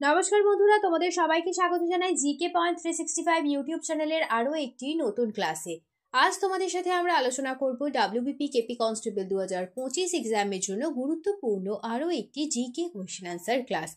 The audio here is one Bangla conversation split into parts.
নমস্কার বন্ধুরা, তোমাদের সবাইকে স্বাগত জানাই জিকে পয়েন্ট 365 ইউটিউব চ্যানেলের আরো একটি নতুন ক্লাসে। আজ তোমাদের সাথে আমরা আলোচনা করব ডব্লিউবিপি কেপি কনস্টেবল 2025 এক্সামের জন্য গুরুত্বপূর্ণ আরো একটি জিকে কোয়েশ্চেন আনসার ক্লাস।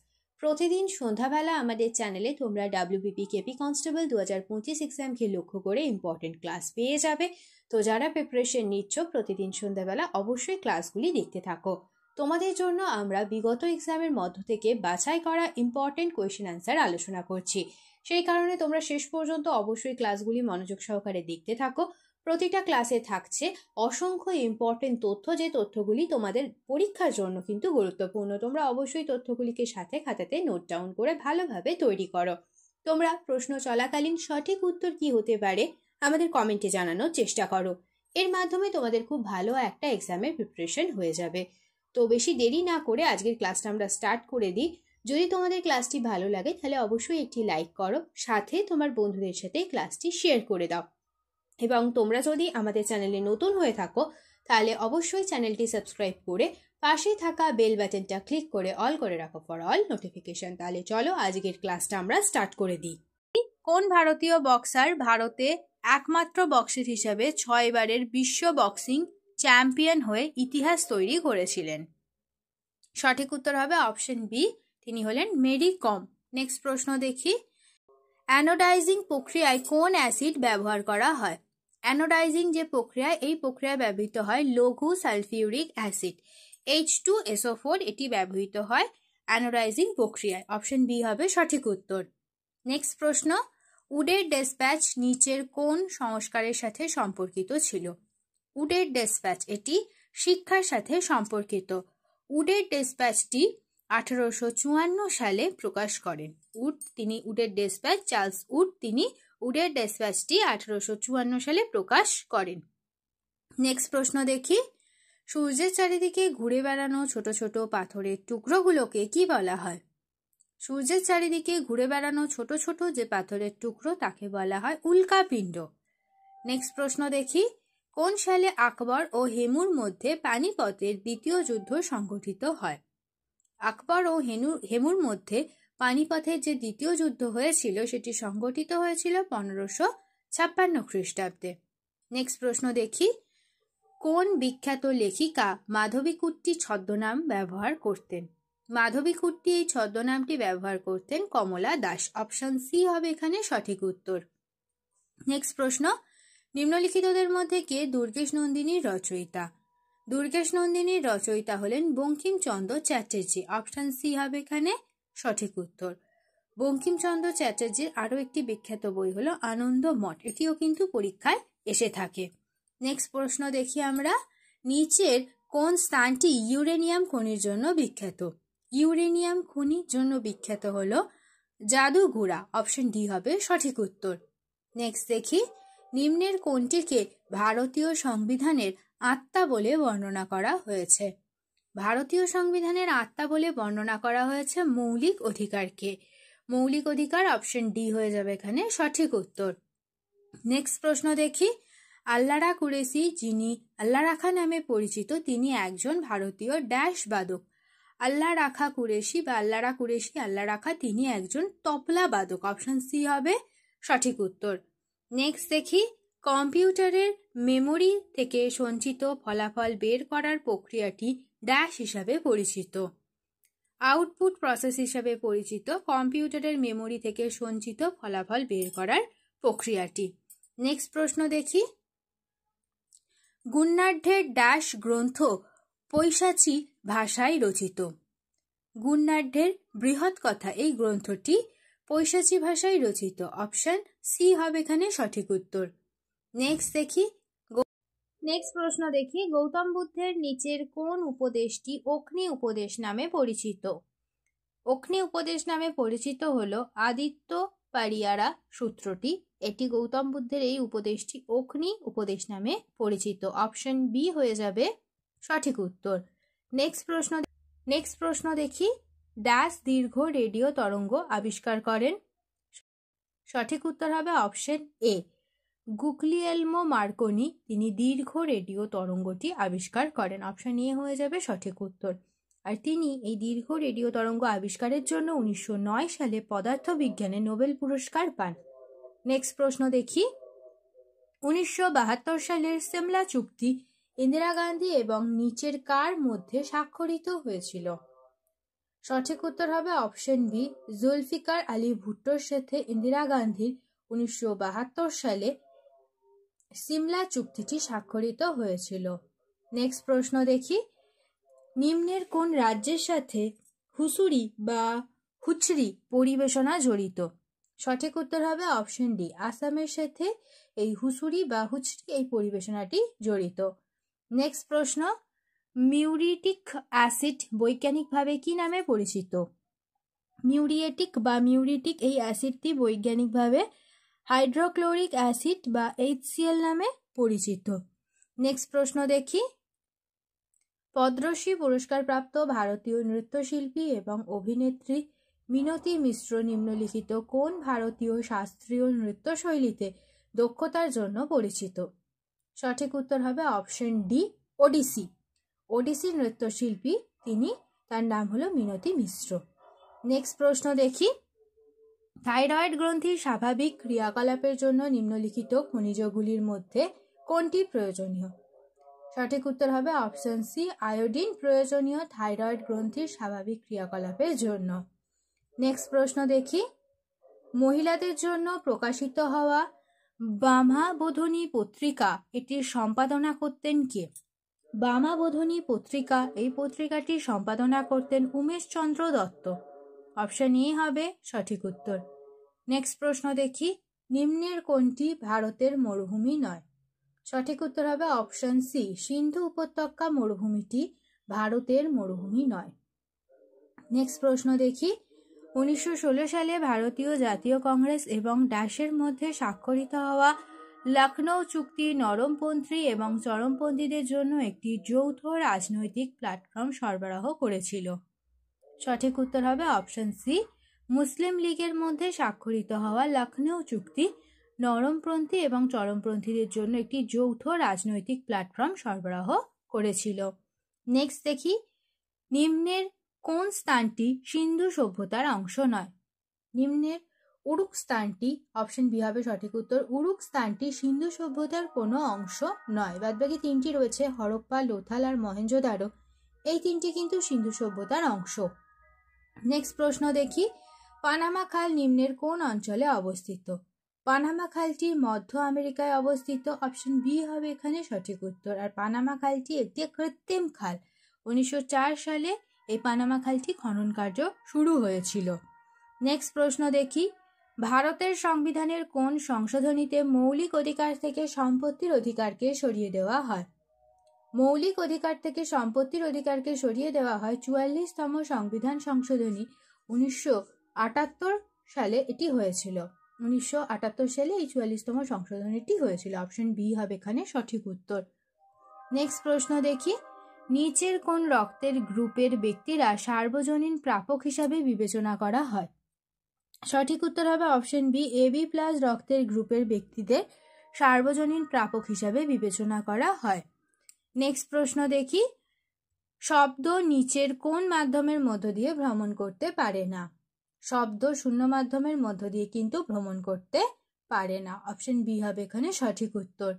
প্রতিদিন সন্ধ্যাবেলা আমাদের চ্যানেলে তোমরা ডব্লিউবিপি কেপি কনস্টেবল 2025 এক্সামকে লক্ষ্য করে ইম্পর্টেন্ট ক্লাস পেয়ে যাবে। তো যারা প্রিপারেশন নিচ্ছ প্রতিদিন সন্ধ্যাবেলা অবশ্যই ক্লাসগুলি দেখতে থাকো। তোমাদের জন্য আমরা বিগত এক্সামের মধ্য থেকে বাছাই করা ইম্পর্টেন্ট কোয়েশ্চেন আনসার আলোচনা করছি। সেই কারণে তোমরা শেষ পর্যন্ত অবশ্যই ক্লাসগুলি মনোযোগ সহকারে দেখতে থাকো। প্রতিটা ক্লাসে থাকছে অসংখ্য ইম্পর্টেন্ট তথ্য, যে তথ্যগুলি তোমাদের পরীক্ষার জন্য কিন্তু গুরুত্বপূর্ণ। তোমরা অবশ্যই তথ্যগুলিকে সাথে খাতাতে নোট ডাউন করে ভালোভাবে তৈরি করো। তোমরা প্রশ্ন চলাকালীন সঠিক উত্তর কি হতে পারে আমাদের কমেন্টে জানানোর চেষ্টা করো। এর মাধ্যমে তোমাদের খুব ভালো একটা এক্সামের প্রিপারেশন হয়ে যাবে। তো বেশি দেরি না করে আজকের ক্লাসটা আমরা স্টার্ট করে দিই। যদি তোমাদের ক্লাসটি ভালো লাগে তাহলে অবশ্যই একটি লাইক করো, সাথে তোমার বন্ধুদের সাথে ক্লাসটি শেয়ার করে দাও। এবং তোমরা যদি আমাদের চ্যানেলে নতুন হয়ে থাকো তাহলে অবশ্যই চ্যানেলটি সাবস্ক্রাইব করে পাশে থাকা বেল বাটনটা ক্লিক করে অল করে রাখো ফর অল নোটিফিকেশন। তাহলে চলো আজকের ক্লাসটা আমরা স্টার্ট করে দিই। কোন ভারতীয় বক্সার ভারতে একমাত্র বক্সার হিসাবে 6 বারের বিশ্ব বক্সিং চ্যাম্পিয়ন হয়ে ইতিহাস তৈরি করেছিলেন? সঠিক উত্তর হবে অপশন বি, তিনি হলেন মেরি কম। নেক্সট প্রশ্ন দেখি, অ্যানোডাইজিং প্রক্রিয়ায় কোন অ্যাসিড ব্যবহার করা হয়? অ্যানোডাইজিং যে প্রক্রিয়া, এই প্রক্রিয়ায় ব্যবহৃত হয় লঘু সালফিউরিক অ্যাসিড H2SO4, এটি ব্যবহৃত হয় অ্যানোডাইজিং প্রক্রিয়ায়। অপশন বি হবে সঠিক উত্তর। নেক্সট প্রশ্ন, উডের ডেসপ্যাচ নিচের কোন সংস্কারের সাথে সম্পর্কিত ছিল? উডের ডেসপ্যাচ এটি শিক্ষার সাথে সম্পর্কিত। উডের ডেসপ্যাচটি 1854 সালে প্রকাশ করেন। উডের ডেসপ্যাচ, চার্লস উড, তিনি উডের ডেসপ্যাচটি 1854 সালে প্রকাশ করেন। নেক্সট প্রশ্ন দেখি, সূর্যের চারিদিকে ঘুরে বেড়ানো ছোট ছোট পাথরের টুকরোগুলোকে কি বলা হয়? সূর্যের চারিদিকে ঘুরে বেড়ানো ছোট ছোট যে পাথরের টুকরো তাকে বলা হয় উল্কাপিণ্ড। নেক্সট প্রশ্ন দেখি, কোন সালে আকবর ও হেমুর মধ্যে পানিপথের দ্বিতীয় যুদ্ধ সংঘটিত হয়? আকবর ও হেমুর মধ্যে পানিপথের যে দ্বিতীয় যুদ্ধ হয়েছিল সেটি সংঘটিত হয়েছিল 1556 খ্রিস্টাব্দে। নেক্সট প্রশ্ন দেখি, কোন বিখ্যাত লেখিকা মাধবীকুট্টি ছদ্মনাম ব্যবহার করতেন? মাধবীকুট্টি এই ছদ্মনামটি ব্যবহার করতেন কমলা দাস। অপশন সি হবে এখানে সঠিক উত্তর। নেক্সট প্রশ্ন, নিম্নলিখিতদের মধ্যে কে দুর্গেশ নন্দিনীর রচয়িতা? দুর্গেশ নন্দিনীর রচয়িতা হলেন বঙ্কিমচন্দ্র চ্যাটার্জি। অপশন সি হবে এখানে সঠিক উত্তর। বঙ্কিমচন্দ্র চ্যাটার্জির আরও একটি বিখ্যাত বই হলো আনন্দ মঠ, এটিও কিন্তু পরীক্ষায় এসে থাকে। নেক্সট প্রশ্ন দেখি আমরা, নিচের কোন স্থানটি ইউরেনিয়াম খনির জন্য বিখ্যাত? ইউরেনিয়াম খনির জন্য বিখ্যাত হলো জাদুঘোড়া। অপশন ডি হবে সঠিক উত্তর। নেক্সট দেখি, নিম্নের কোনটিকে ভারতীয় সংবিধানের আত্মা বলে বর্ণনা করা হয়েছে? ভারতীয় সংবিধানের আত্মা বলে বর্ণনা করা হয়েছে মৌলিক অধিকারকে। মৌলিক অধিকার, অপশন ডি হয়ে যাবে এখানে সঠিক উত্তর। নেক্সট প্রশ্ন দেখি, আল্লারা কুরেশি, যিনি আল্লাহ রাখা নামে পরিচিত, তিনি একজন ভারতীয় ড্যাশ বাদক। আল্লাহ রাখা কুরেশি বা আল্লারা কুরেশি, আল্লাহ রাখা, তিনি একজন তবলা বাদক। অপশন সি হবে সঠিক উত্তর। নেক্সট দেখি, কম্পিউটারের মেমোরি থেকে সঞ্চিত ফলাফল বের করার প্রক্রিয়াটি ড্যাশ হিসাবে পরিচিত। আউটপুট প্রসেস হিসাবে পরিচিত কম্পিউটারের মেমোরি থেকে সঞ্চিত ফলাফল বের করার প্রক্রিয়াটি। নেক্সট প্রশ্ন দেখি, গুণনাঢ্যের ড্যাশ গ্রন্থ পৈশাচী ভাষায় রচিত? গুণনাঢ্যের বৃহৎ কথা, এই গ্রন্থটি পৈশাচী ভাষায় রচিত। অপশন সি হবে এখানে সঠিক উত্তর। নেক্সট প্রশ্ন দেখি, গৌতম বুদ্ধের নিচের কোন উপদেশটি অগ্নি উপদেশ নামে পরিচিত? অগ্নি উপদেশ নামে পরিচিত হলো আদিত্য পারিয়ারা সূত্রটি। এটি গৌতম বুদ্ধের এই উপদেশটি অগ্নি উপদেশ নামে পরিচিত। অপশন বি হয়ে যাবে সঠিক উত্তর। নেক্সট প্রশ্ন দেখি, ড্যাশ দীর্ঘ রেডিও তরঙ্গ আবিষ্কার করেন? সঠিক উত্তর হবে অপশন এ, গুগলিয়েলমো মার্কনি, তিনি দীর্ঘ রেডিও তরঙ্গটি আবিষ্কার করেন। অপশন এ হয়ে যাবে সঠিক উত্তর। আর তিনি এই দীর্ঘ রেডিও তরঙ্গ আবিষ্কারের জন্য 1909 সালে পদার্থবিজ্ঞানে নোবেল পুরস্কার পান। নেক্সট প্রশ্ন দেখি, 1972 সালের সিমলা চুক্তি ইন্দিরা গান্ধী এবং নিচের কার মধ্যে স্বাক্ষরিত হয়েছিল? সঠিক উত্তর হবে অপশন বি, জুলফিকার আলী ভুট্টোর সাথে ইন্দিরা গান্ধীর 1972 সালে সিমলা চুক্তিটি স্বাক্ষরিত হয়েছিল। নেক্সট প্রশ্ন দেখি, নিম্নের কোন রাজ্যের সাথে হুসুরি বা হুচরি পরিবেশনা জড়িত? সঠিক উত্তর হবে অপশন ডি, আসামের সাথে এই হুসুরি বা হুচরি এই পরিবেশনাটি জড়িত। নেক্সট প্রশ্ন, মিউরিটিক অ্যাসিড বৈজ্ঞানিকভাবে কি নামে পরিচিত? মিউরিটিক এই অ্যাসিডটি বৈজ্ঞানিকভাবে হাইড্রোক্লোরিক অ্যাসিড বা HCl নামে পরিচিত। নেক্সট প্রশ্ন দেখি, পদ্মশ্রী পুরস্কারপ্রাপ্ত ভারতীয় নৃত্যশিল্পী এবং অভিনেত্রী মিনতি মিশ্র নিম্নলিখিত কোন ভারতীয় শাস্ত্রীয় নৃত্যশৈলীতে দক্ষতার জন্য পরিচিত? সঠিক উত্তর হবে অপশন ডি, ওডিসি নৃত্যশিল্পী তিনি, তার নাম হলো মিনতি মিশ্র। নেক্সট প্রশ্ন দেখি, থাইরয়েড গ্রন্থির স্বাভাবিক ক্রিয়াকলাপের জন্য নিম্নলিখিত খনিজগুলির মধ্যে কোনটি প্রয়োজনীয়? সঠিক উত্তর হবে অপশন সি, আয়োডিন প্রয়োজনীয় থাইরয়েড গ্রন্থির স্বাভাবিক ক্রিয়াকলাপের জন্য। নেক্সট প্রশ্ন দেখি, মহিলাদের জন্য প্রকাশিত হওয়া বামাবোধিনী পত্রিকা এটির সম্পাদনা করতেন কে? বামাবোধিনী পত্রিকা এই পত্রিকাটি সম্পাদনা করতেন উমেশ চন্দ্র দত্ত। অপশন এ হবে সঠিক উত্তর। নেক্সট প্রশ্ন দেখি, নিম্নের কোনটি ভারতের মরুভূমি নয়? সঠিক উত্তর হবে অপশন সি, সিন্ধু উপত্যকা মরুভূমিটি ভারতের মরুভূমি নয়। নেক্সট প্রশ্ন দেখি, 1916 সালে ভারতীয় জাতীয় কংগ্রেস এবং ড্যাশের মধ্যে স্বাক্ষরিত হওয়া লখনৌ চুক্তি নরমপন্থী এবং চরমপন্থীদের জন্য একটি যৌথ রাজনৈতিক প্ল্যাটফর্ম সরবরাহ করেছিল। সঠিক উত্তর হবে অপশন সি, মুসলিম লীগের মধ্যে স্বাক্ষরিত হওয়া লখনৌ চুক্তি নরমপন্থী এবং চরমপন্থীদের জন্য একটি যৌথ রাজনৈতিক প্ল্যাটফর্ম সরবরাহ করেছিল। নেক্সট দেখি, নিম্নের কোন স্থানটি সিন্ধু সভ্যতার অংশ নয়? নিম্নের উরুক স্থানটি, অপশন বি হবে সঠিক উত্তর, উরুক স্থানটি সিন্ধু সভ্যতার কোনো অংশ নয়। বাদবাকি তিনটি রয়েছে হরপ্পা, লোথাল আর মহেঞ্জোদারো, এই তিনটি কিন্তু সিন্ধু সভ্যতার অংশ। নেক্সট প্রশ্ন দেখি, পানামা খাল নিম্নের কোন অঞ্চলে অবস্থিত? পানামা খালটি মধ্য আমেরিকায় অবস্থিত। অপশন বি হবে এখানে সঠিক উত্তর। আর পানামা খালটি একটি কৃত্রিম খাল। 1904 সালে এই পানামা খালটি খনন কার্য শুরু হয়েছিল। নেক্সট প্রশ্ন দেখি, ভারতের সংবিধানের কোন সংশোধনীতে মৌলিক অধিকার থেকে সম্পত্তির অধিকারকে সরিয়ে দেওয়া হয়? মৌলিক অধিকার থেকে সম্পত্তির অধিকারকে সরিয়ে দেওয়া হয় 44তম সংবিধান সংশোধনী 1978 সালে এটি হয়েছিল। 1978 সালে এই 44তম সংশোধনীটি হয়েছিল। অপশন বি হবে এখানে সঠিক উত্তর। নেক্সট প্রশ্ন দেখি, নিচের কোন রক্তের গ্রুপের ব্যক্তিরা সার্বজনীন প্রাপক হিসাবে বিবেচনা করা হয়? সঠিক উত্তর হবে অপশন বি, AB+ রক্তের গ্রুপের ব্যক্তিদের সার্বজনীন প্রাপক হিসাবে বিবেচনা করা হয়। নেক্সট প্রশ্ন দেখি, শব্দ নিচের কোন মাধ্যমের মধ্য দিয়ে ভ্রমণ করতে পারে না? শব্দ শূন্য মাধ্যমের মধ্য দিয়ে কিন্তু ভ্রমণ করতে পারে না। অপশন বি হবে এখানে সঠিক উত্তর।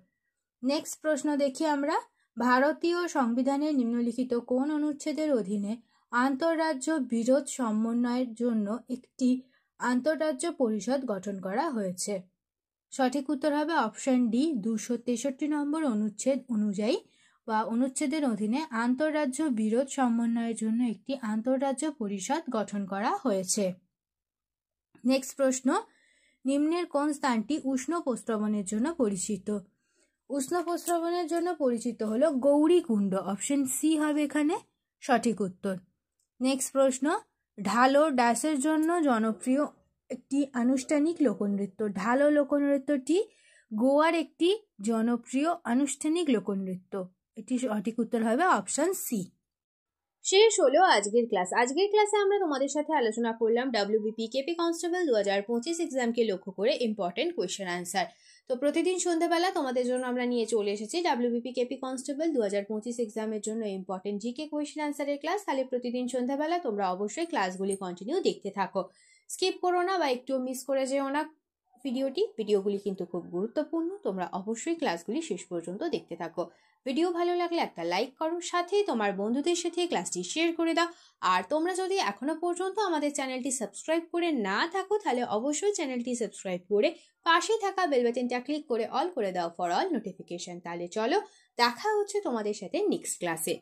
নেক্সট প্রশ্ন দেখি আমরা, ভারতীয় সংবিধানের নিম্নলিখিত কোন অনুচ্ছেদের অধীনে আন্তঃরাজ্য বিরোধ সমন্বয়ের জন্য একটি আন্তঃরাজ্য পরিষদ গঠন করা হয়েছে? সঠিক উত্তর হবে অপশন ডি, 263 নম্বর অনুচ্ছেদ অনুযায়ী বা অনুচ্ছেদের অধীনে আন্তঃরাজ্য বিরোধ সমন্বয়ের জন্য একটি আন্তঃরাজ্য পরিষদ গঠন করা হয়েছে। নেক্সট প্রশ্ন, নিম্নের কোন স্থানটি উষ্ণ প্রস্রবণের জন্য পরিচিত? উষ্ণ প্রস্রবণের জন্য পরিচিত হলো গৌরীকুণ্ড। অপশন সি হবে এখানে সঠিক উত্তর। নেক্সট প্রশ্ন, ঢালো ড্যাশের জন্য জনপ্রিয় একটি আনুষ্ঠানিক লোকনৃত্য। ঢালো লোকনৃত্যটি গোয়ার একটি জনপ্রিয় আনুষ্ঠানিক লোকনৃত্য। এটি সঠিক উত্তর হবে অপশন সি। শেষ হলো আজকের ক্লাস। আজকের ক্লাসে আমরা তোমাদের সাথে আলোচনা করলাম WBP কেপি কনস্টেবল 2025 এক্সামকে লক্ষ্য করে ইম্পর্টেন্ট কোয়েশ্চেন আনসার। তো প্রতিদিন সন্ধ্যাবেলা তোমাদের জন্য আমরা নিয়ে চলে এসেছি WBP কেপি কনস্টেবল 2025 এক্সামের জন্য ইম্পর্টেন্ট জিকে কোয়েশ্চেন আনসারের ক্লাস। তাহলে প্রতিদিন সন্ধ্যাবেলা তোমরা অবশ্যই ক্লাসগুলি কন্টিনিউ দেখতে থাকো, স্কিপ করো না বা একটু মিস করে যেও না ভিডিওগুলি কিন্তু খুব গুরুত্বপূর্ণ। তোমরা অবশ্যই ক্লাসগুলি শেষ পর্যন্ত দেখতে থাকো। ভিডিও ভালো লাগলে একটা লাইক করো, সাথে তোমার বন্ধুদের সাথে ক্লাসটি শেয়ার করে দাও। আর তোমরা যদি এখনো পর্যন্ত আমাদের চ্যানেলটি সাবস্ক্রাইব করে না থাকো তাহলে অবশ্যই চ্যানেলটি সাবস্ক্রাইব করে পাশে থাকা বেল বাটনটা ক্লিক করে অল করে দাও ফর অল নোটিফিকেশন। তাহলে চলো দেখা হচ্ছে তোমাদের সাথে নেক্সট ক্লাসে।